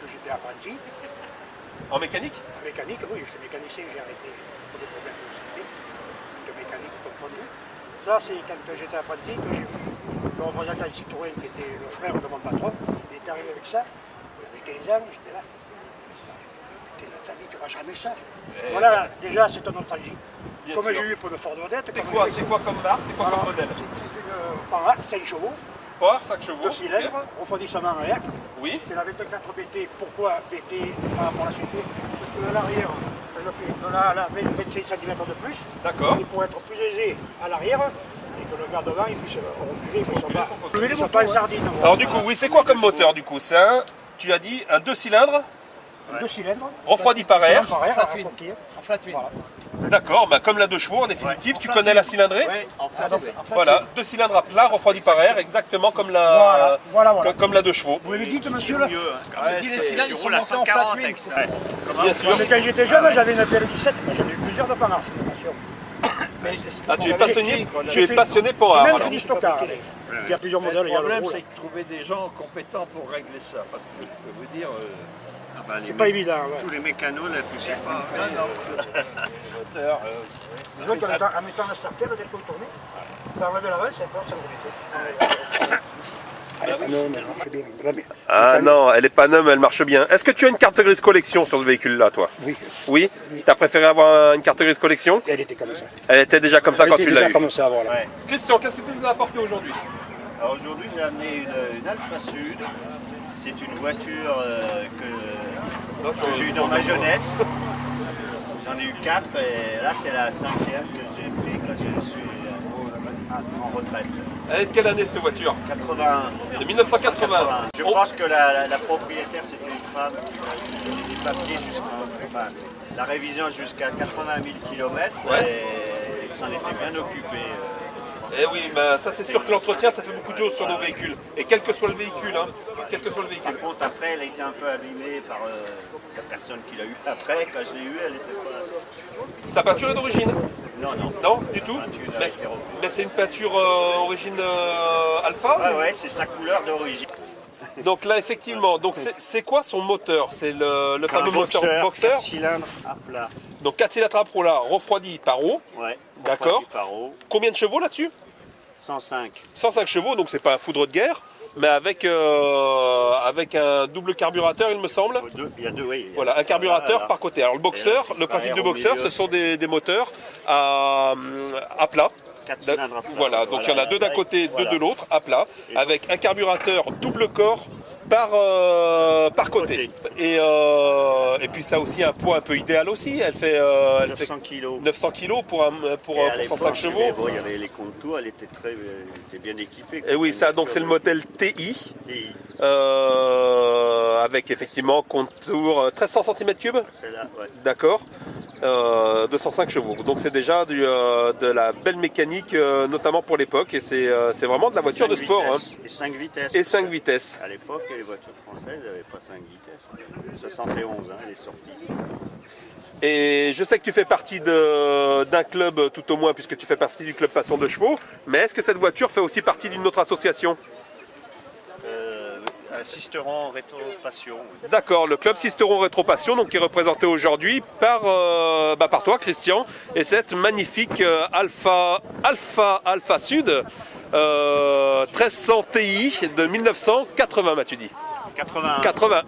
que j'étais apprenti. En mécanique? En mécanique, oui, j'étais mécanicien, j'ai arrêté pour des problèmes de santé, de mécanique confondu. Ça, c'est quand j'étais apprenti que j'ai vu le représentant de Citroën, qui était le frère de mon patron, il est arrivé avec ça. Il avait 15 ans, j'étais là. T'es dans ta vie, tu ne verras jamais ça. Voilà, déjà, c'est une nostalgie. Bien Comme sûr. j'ai eu pour le Ford Vedette. C'est quoi comme marque? C'est quoi comme modèle? C'est une Power 5 chevaux, Power 5 chevaux. 2 cylindres, refroidissement à l'air. Oui. C'est la 24 BT. Pourquoi BT par rapport à la CT? Parce que à l'arrière, elle le fait de là à là 25 cm de plus. D'accord. Et pour être plus aisé à l'arrière, et que le garde devant il puisse reculer, qu'ils ne Reculer sans faute. soient pas en sardine. Alors du coup, oui, c'est quoi comme moteur du coup? C'est un, tu as dit, un 2 cylindres, 2 cylindres. refroidi par air. Par air, Flat à twin. coquille. En flat twin. Voilà. D'accord, bah, comme la 2 chevaux en définitive. Tu connais la cylindrée? Oui, en flat twin. Voilà, 2 cylindres à plat, refroidi par air, exactement comme la, Voilà. comme la 2 chevaux. Vous me dites, monsieur là? Les cylindres, ils sont montés en flat twin. Bien sûr. Mais quand j'étais jeune, j'avais une PL17, mais j'en ai eu plusieurs de panards, c'est une passion. Ah, tu es passionné, J'ai fait- passionné pour J'ai art même alors. fait du stockard. Il y a plusieurs modèles, Le il y a le problème, gros, là. c'est de trouver des gens compétents pour régler ça. Parce que je peux vous dire, C'est pas évident. Ouais. Tous les mécanos ne la touchaient pas. Disons qu'en mettant un starter, dès qu'on tournait, ça enlevait l'avant, ça remettait. Non, mais non, c'est bien. Jamais. Ah non, elle est pas neuve, elle marche bien. Est-ce que tu as une carte grise collection sur ce véhicule-là, toi? Oui, Oui. T'as préféré avoir une carte grise collection? elle était comme ça. Elle était déjà comme ça Elle quand était tu l'as déjà eu. comme ça, voilà. Ouais. Christian, qu'est-ce que tu nous as apporté aujourd'hui? Alors aujourd'hui, j'ai amené une Alfa Sud. C'est une voiture que j'ai eue dans ma jeunesse. J'en ai eu 4 et là, c'est la 5e que j'ai pris quand je suis en retraite. Elle est de quelle année cette voiture? 81. De 1980. Je pense que la propriétaire, c'était une femme qui a donné des papiers enfin, la révision jusqu'à 80 000 km Ouais. et il s'en était bien occupé. Je pense. Eh oui, bah, ça c'est sûr que l'entretien ça fait beaucoup de choses sur nos véhicules. Et quel que soit le véhicule, hein. Quel que soit le véhicule. Par contre, après, elle a été un peu abîmée par la personne qui l'a eu après. Quand je l'ai eu, elle n'était pas... Sa peinture est d'origine? Non, non. Non, du tout. peinture Mais, a été refaite. mais c'est une peinture origine alpha. Ouais, ouais, c'est sa couleur d'origine. Donc là effectivement, donc c'est quoi son moteur? C'est le C'est un fameux moteur boxer. 4 cylindres à plat. Donc 4 cylindres à pro là, refroidi par eau. Ouais. D'accord. refroidi par eau. Combien de chevaux là-dessus? 105. 105 chevaux, donc c'est pas un foudre de guerre, mais avec un double carburateur il me semble. Il y a deux, oui. Voilà, un carburateur Voilà. par côté. Alors le boxer, le principe du boxer, ce sont des moteurs à plat. 4 cylindres à plat. Voilà, donc il y en a deux d'un côté, deux de l'autre, à plat, avec un carburateur double corps par côté. Et puis ça a aussi un poids un peu idéal aussi. Elle fait 900 kilos. 900 kg pour Et à 105 l'époque, chevaux. bon, il y avait les contours, elle était bien équipée. Et oui, ça donc c'est le modèle TI. TI. Avec effectivement contour 1300 cm3. Celle-là, ouais. D'accord. 205 chevaux. Donc c'est déjà de la belle mécanique, notamment pour l'époque. Et c'est vraiment de la voiture de 5 sport. Hein. vitesses. Et 5 vitesses. Et 5 vitesses. À l'époque, les voitures françaises n'avaient pas 5 vitesses. 71, hein, elle est sortie. Et je sais que tu fais partie d'un club, tout au moins, puisque tu fais partie du club Passion de Chevaux. Mais est-ce que cette voiture fait aussi partie d'une autre association? Sisteron Rétro Passion. D'accord, le club Sisteron Rétro Passion, donc qui est représenté aujourd'hui par toi, Christian, et cette magnifique Alpha Sud 1300 Ti de 1980, m'as-tu dit? 81. 81.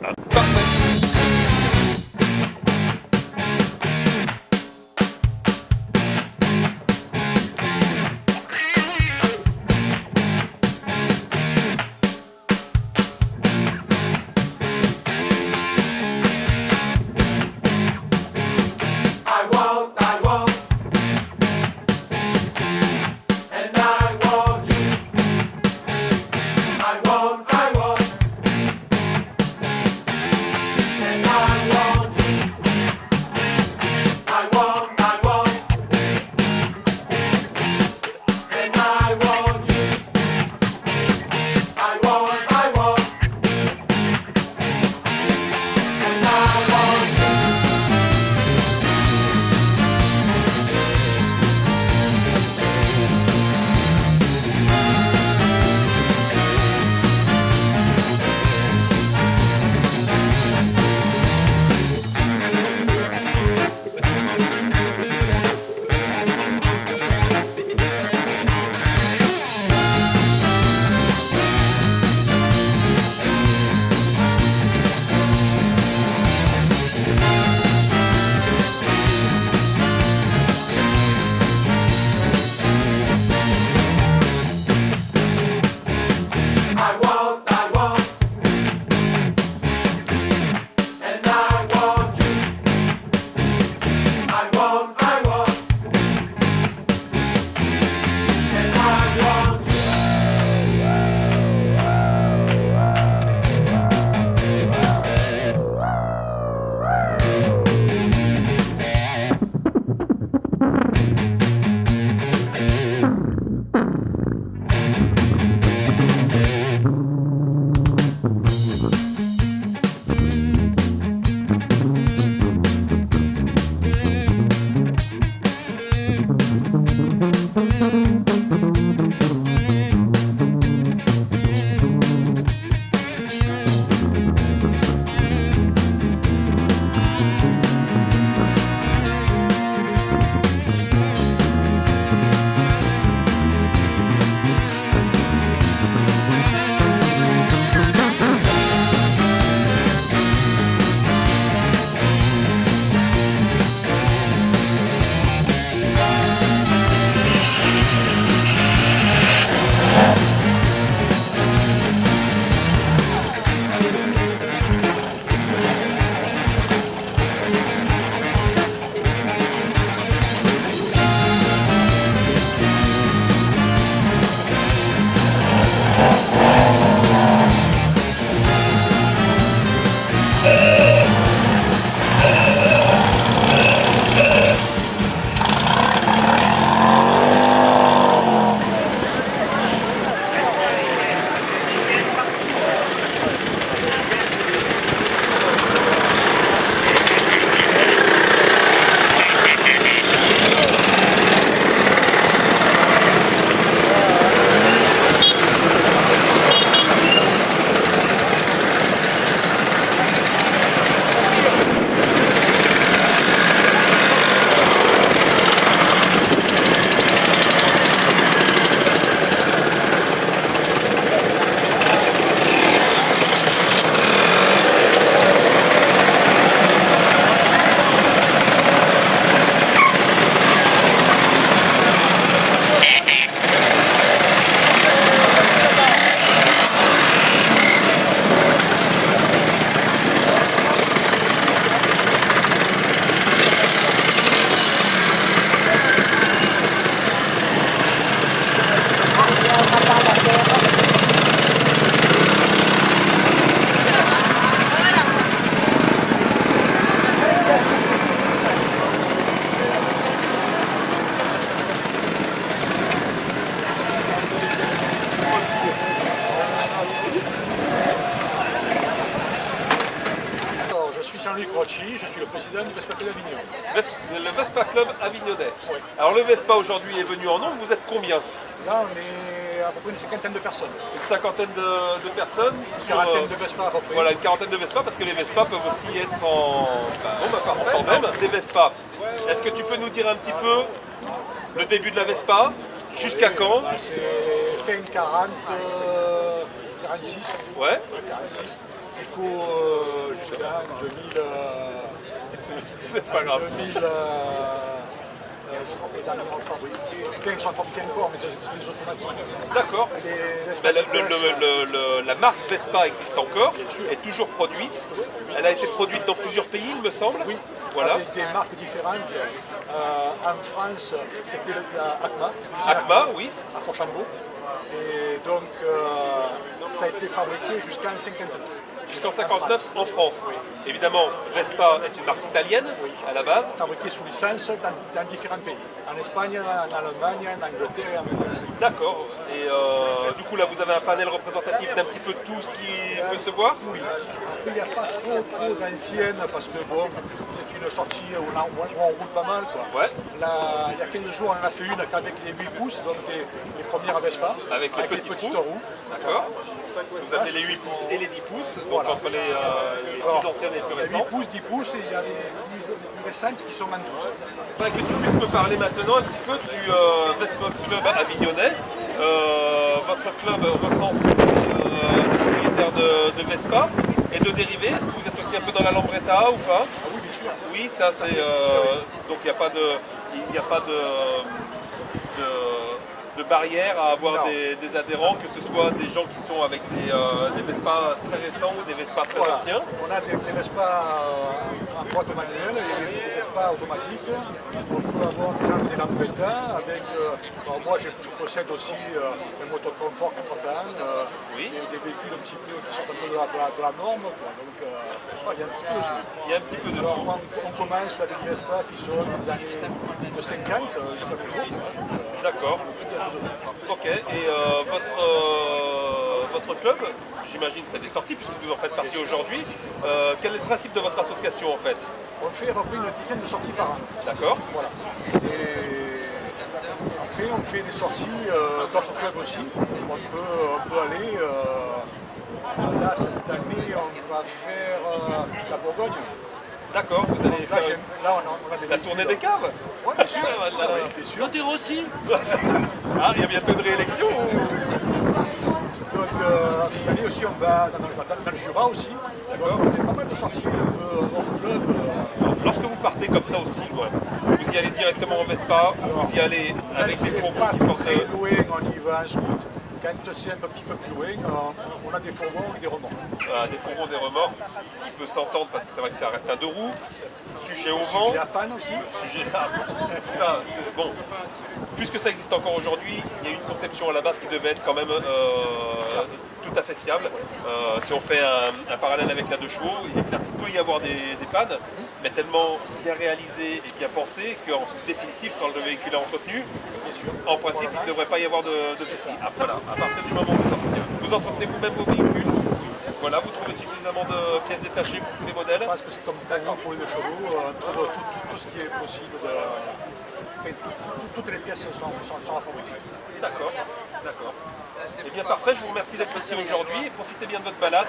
suis Jean-Luc Rocci, je suis le président du Vespa Club Avignon. Le Vespa Club avignonnais. Alors le Vespa aujourd'hui est venu en nombre, vous êtes combien? Là, on est à peu près une cinquantaine de personnes. Une cinquantaine de personnes. Une quarantaine de Vespa à peu près. Voilà, une quarantaine de Vespa, parce que les Vespa peuvent aussi être en tandem. Des Vespa. Est-ce que tu peux nous dire un petit peu le début de la Vespa? Jusqu'à quand? C'est fin 40, 46. Ouais. 46. Jusqu'à 2000. C'est pas grave. 2000. Je crois que les derniers ont fabriqué. Ils sont fabriqués encore, mais c'est des automatiques. D'accord. La marque Vespa existe encore, est toujours produite. Elle a été produite dans plusieurs pays, il me semble. Oui, voilà. Avec des marques différentes. En France, c'était Acma. Acma, oui. À Fourchambault. Et donc, ça a été fabriqué jusqu'en 59. Jusqu'en 59 en France. Oui. Évidemment, Vespa est une marque italienne à la base. Fabriqué sous licence dans différents pays. En Espagne, en Allemagne, en Angleterre et en France. D'accord. Et du coup, là, vous avez un panel représentatif d'un petit peu tout ce qui peut se voir. Oui. Il n'y a pas trop d'anciennes parce que bon, c'est une sortie où on roule pas mal. Quoi. Ouais. Là, il y a 15 jours, on en a fait une avec les 8 pouces, donc les premières Vespa. Avec les petites roues. D'accord. Vous avez les 8 pouces et les 10 pouces, donc voilà. Entre les plus anciennes et les plus récentes. 8 pouces, 10 pouces, et il y a les plus récentes qui sont en 12. Que tu puisses me parler maintenant un petit peu du Vespa Club avignonnais. Votre club recense des propriétaires de Vespa et de dérivés. Est-ce que vous êtes aussi un peu dans la Lambretta ou pas? Oui, bien sûr. Oui, ça c'est... donc il n'y a pas de barrière à avoir des adhérents, que ce soit des gens qui sont avec des Vespa très récents ou des Vespa très anciens. On a des Vespa en boîte manuelle et des Vespa automatiques. On peut avoir des Lambretta avec... moi je possède aussi un motoconfort 4 ans, Oui. des véhicules un petit peu qui sont un peu de la norme. Quoi. Donc il y a un petit peu de tout. Il y a un petit peu de Alors, tout. on commence avec des Vespa qui sont des années de 50 jusqu'à nos jours. D'accord. Ok, et votre club, j'imagine que c'est des sorties puisque vous en faites partie aujourd'hui. Quel est le principe de votre association en fait? On fait à peu près une dizaine de sorties par an. D'accord. Voilà. Et après, on fait des sorties d'autres clubs aussi. On peut aller. Là, cette année, on va faire la Bourgogne. D'accord, vous allez Là, faire on a des la tournée des caves? Oui, bien sûr. Bien sûr. Monter aussi. Ah, il y a bientôt une réélection ou... Donc, cette année aussi, on va dans le Jura aussi. Donc, on fait pas mal de sorties hors club. Lorsque vous partez comme ça aussi loin, vous y allez directement en Vespa ou vous y allez avec des fourgons qui portent... Très loin, on y va en scoot. Quand c'est un petit peu plus loin, on a des fourgons et des remorques. Des fourgons, des remorques, ce qui peut s'entendre parce que c'est vrai que ça reste un deux roues, sujet au vent. Sujet à panne aussi. Sujet à... Ça, c'est bon. Puisque ça existe encore aujourd'hui, il y a une conception à la base qui devait être quand même tout à fait fiable. Si on fait un parallèle avec la 2 chevaux, il est clair qu'il peut y avoir des pannes, mais tellement bien réalisé et bien pensé qu'en définitive, quand le véhicule est entretenu, en principe, il ne devrait pas y avoir de soucis. Après, voilà, à partir du moment où vous entretenez vous-même vos véhicules, voilà, vous trouvez suffisamment de pièces détachées pour tous les modèles. Parce que c'est comme pour les 2 chevaux, on trouve tout ce qui est possible. Toutes les pièces sont à fabriquer. D'accord, d'accord. Eh bien parfait, je vous remercie d'être ici aujourd'hui et profitez bien de votre balade.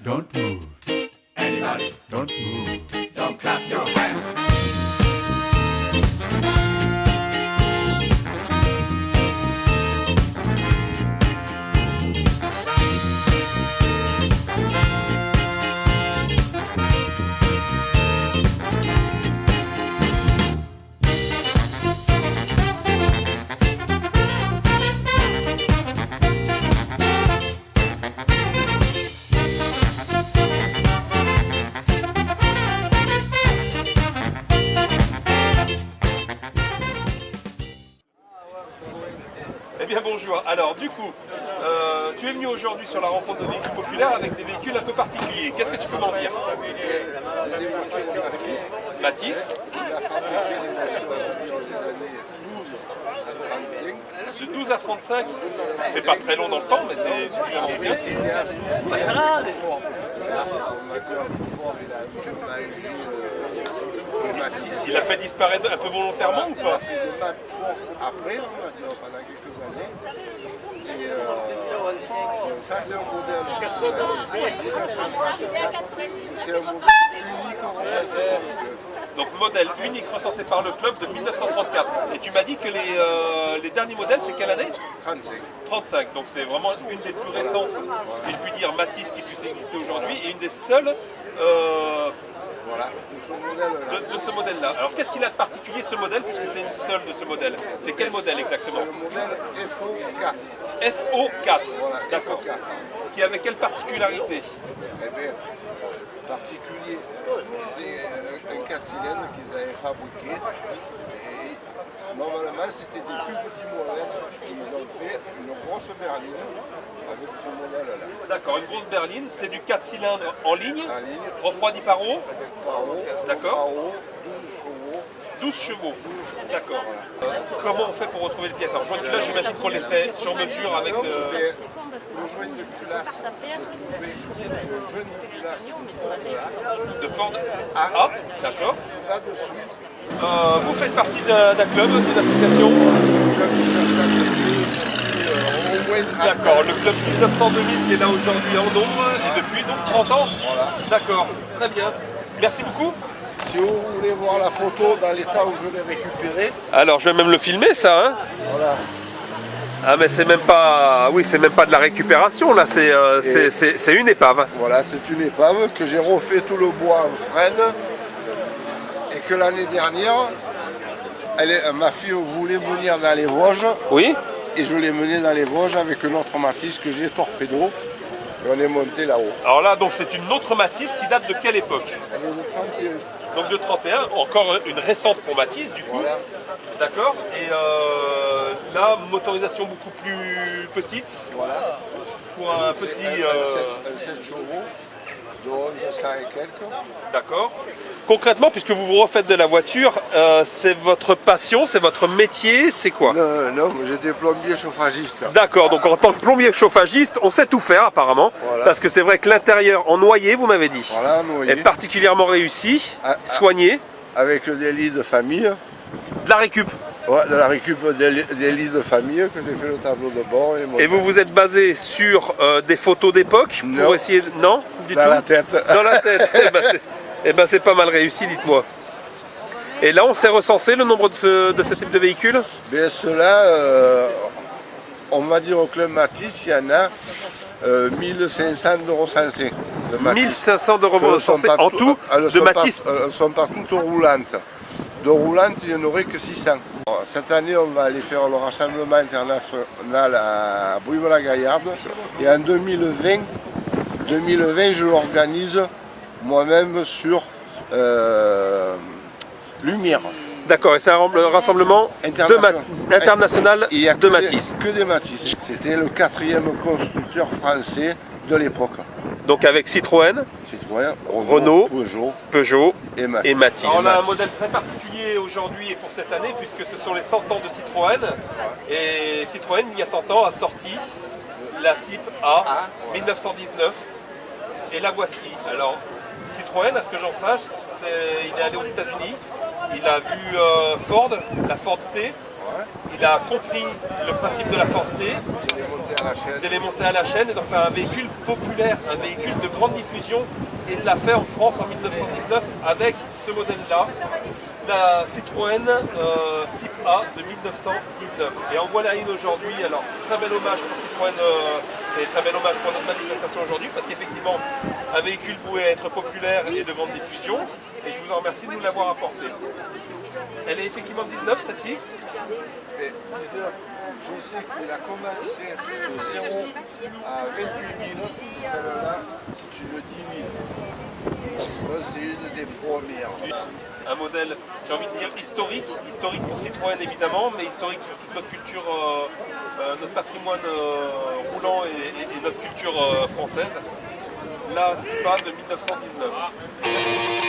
Don't move. Anybody? Don't move. Don't clap your hands. Eh bien bonjour, alors du coup, tu es venu aujourd'hui sur la rencontre de véhicules populaires avec des véhicules un peu particuliers. Qu'est-ce que tu peux m'en dire? C'est des voitures Matisse. Matisse, Il a fabriqué des voitures des années 12 à 35. de 12 à 35, c'est pas très long dans le temps, mais c'est suffisamment ancien. C'était associé à Ford. Là, on va dire que Ford, il a un peu mal le Matisse. Il a fait disparaître un peu volontairement ou Il pas? a fait des maths Ford après, on va dire, pendant quelques années. Et ça, c'est un modèle de 1934. C'est un modèle unique en recensé. Donc modèle unique recensé par le club de 1934. Et tu m'as dit que les derniers modèles, c'est quelle année? 35. 35. Donc c'est vraiment une des plus récentes, si je puis dire, Matisse qui puisse exister aujourd'hui, et une des seules Voilà, de ce modèle-là. de ce modèle-là. Alors qu'est-ce qu'il a de particulier ce modèle, puisque c'est une seule de ce modèle? C'est quel modèle exactement? C'est le modèle FO4. SO4. Voilà, D'accord. FO4. Qui avait quelle particularité? Eh bien, particulier, c'est un 4 cylindres qu'ils avaient fabriqué. Et normalement, c'était des plus petits modèles. Ils ont fait une grosse berline avec ce modèle-là. D'accord, une grosse berline, c'est du 4 cylindres en ligne, En ligne, refroidi par eau, par eau, D'accord. par eau, 12 chevaux. 12 chevaux. D'accord. Comment on fait pour retrouver les pièces? Alors joint de culasse, j'imagine qu'on les fait sur mesure avec Donc, de... le joint de culasse, j'ai trouvé que c'était le joint de culasse de Ford A. A. D'accord. Là-dessus. Vous faites partie d'un club, d'une association? D'accord, le club 1900-2000 qui est là aujourd'hui en nombre, et depuis donc 30 ans? Voilà. D'accord, très bien. Merci beaucoup. Si vous voulez voir la photo dans l'état où je l'ai récupéré, Alors je vais même le filmer ça, hein? voilà. Ah mais c'est même pas... Oui, c'est même pas de la récupération là, c'est une épave. Voilà, c'est une épave que j'ai refait tout le bois en frêne et que l'année dernière, ma fille voulait venir dans les Vosges Oui. et je l'ai menée dans les Vosges avec une autre Matisse que j'ai torpedo et on est monté là-haut. Alors là, donc c'est une autre Matisse qui date de quelle époque? Elle est de 31. Donc de 31, encore une récente pour Matisse du coup. Voilà. D'accord. Et là, motorisation beaucoup plus petite Voilà. pour un C'est petit... un 7 chevaux de 1100 et quelques. D'accord. Concrètement, puisque vous vous refaites de la voiture, c'est votre passion, c'est votre métier, c'est quoi? Non, j'étais plombier chauffagiste. D'accord, donc en tant que plombier chauffagiste, on sait tout faire apparemment, Voilà. parce que c'est vrai que l'intérieur en noyer, vous m'avez dit, Voilà, noyer. est particulièrement réussi, soigné, Avec des lits de famille. de la récup. Ouais, de la récup des lits de famille que j'ai fait le tableau de bord. Et vous vous êtes basé sur des photos d'époque pour Non. essayer de... Non, du Dans tout. la tête. Dans la tête. C'est pas mal réussi, dites-moi. Et là, on s'est recensé le nombre de ce type de véhicule? Bien cela, on va dire au club Matisse, il y en a 1500 de recensés. de Matisse. 1500 de Elles sont recensés pas en tout- tout elles de sont pas- Matisse. Elles ne sont pas toutes roulantes. De roulantes, il n'y en aurait que 600. Alors, cette année, on va aller faire le rassemblement international à Brive-la-Gaillarde. Et en 2020, je l'organise moi-même sur Lumière. D'accord, et c'est un rassemblement international Il y a de Matisse. que des Matisse. C'était le 4e constructeur français de l'époque. Donc avec Citroën, Citroën, Renault, Peugeot et et Matisse. Matisse. Alors on a un modèle très particulier aujourd'hui et pour cette année, puisque ce sont les 100 ans de Citroën. Et Citroën, il y a 100 ans, a sorti la Type A 1919. Et la voici. Alors, Citroën, à ce que j'en sache, il est allé aux États-Unis. Il a vu Ford, la Ford T. Il a compris le principe de la Ford T. à la chaîne. de les monter à la chaîne et d'en faire un véhicule populaire, un véhicule de grande diffusion. Et il l'a fait en France en 1919 avec ce modèle-là, la Citroën Type A de 1919. Et en voilà une aujourd'hui. Alors, très bel hommage pour Citroën et très bel hommage pour notre manifestation aujourd'hui, parce qu'effectivement, un véhicule pouvait être populaire et de grande diffusion. Et je vous en remercie de nous l'avoir apporté. Elle est effectivement 19, celle-ci. Mais 19, je sais qu'il a commencé de 0 à 28 000, celle-là, c'est une 10 000. C'est une des premières. Un modèle, j'ai envie de dire, historique pour Citroën évidemment, mais historique pour toute notre culture, notre patrimoine roulant et notre culture française. La Type A de 1919. Merci.